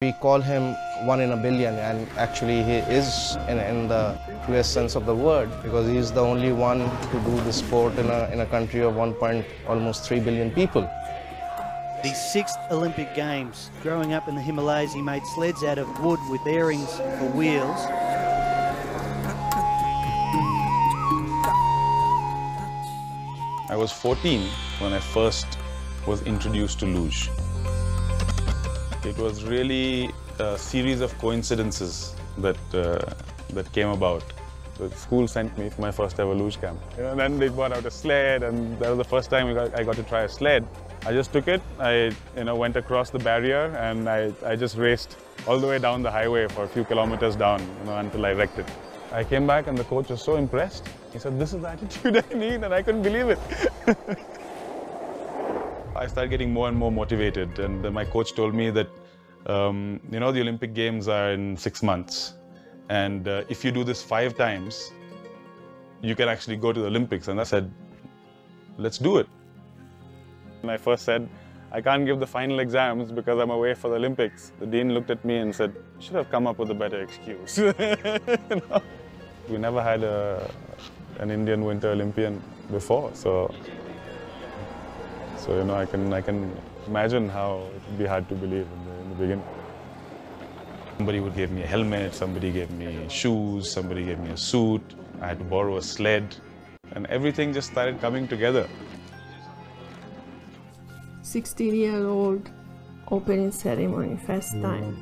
We call him one in a billion, and actually he is in the truest sense of the word, because he's the only one to do the sport in a country of almost 3 billion people. The 6th Olympic Games. Growing up in the Himalayas, he made sleds out of wood with bearings for wheels. I was 14 when I first was introduced to Luge. It was really a series of coincidences that came about. The school sent me for my first ever Luge camp. And then they brought out a sled, and that was the first time I got to try a sled. I just took it, I went across the barrier, and I just raced all the way down the highway for a few kilometers down until I wrecked it. I came back and the coach was so impressed. He said, "This is the attitude I need," and I couldn't believe it. I started getting more and more motivated, and my coach told me that the Olympic Games are in 6 months, and if you do this 5 times, you can actually go to the Olympics. And I said, let's do it. And I first said, I can't give the final exams because I'm away for the Olympics. The dean looked at me and said, you should have come up with a better excuse. We never had an Indian Winter Olympian before, so I can imagine how it would be hard to believe in the beginning. Somebody would give me a helmet, somebody gave me shoes, somebody gave me a suit. I had to borrow a sled, and everything just started coming together. 16-year-old opening ceremony, first time.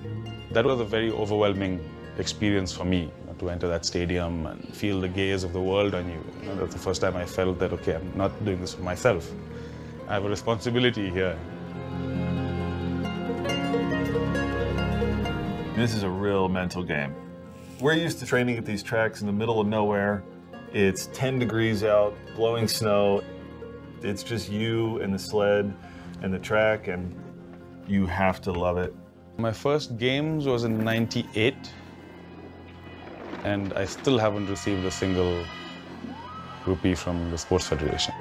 That was a very overwhelming experience for me, to enter that stadium and feel the gaze of the world on you. That's the first time I felt that, okay, I'm not doing this for myself. I have a responsibility here. This is a real mental game. We're used to training at these tracks in the middle of nowhere. It's 10 degrees out, blowing snow. It's just you and the sled and the track, and you have to love it. My first games was in '98, and I still haven't received a single rupee from the Sports Federation.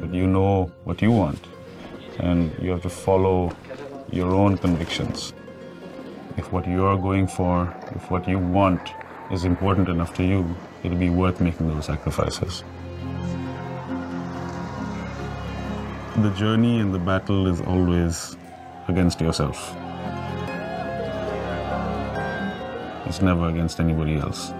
But you know what you want, and you have to follow your own convictions. If what you're going for, if what you want is important enough to you, it'll be worth making those sacrifices. The journey and the battle is always against yourself. It's never against anybody else.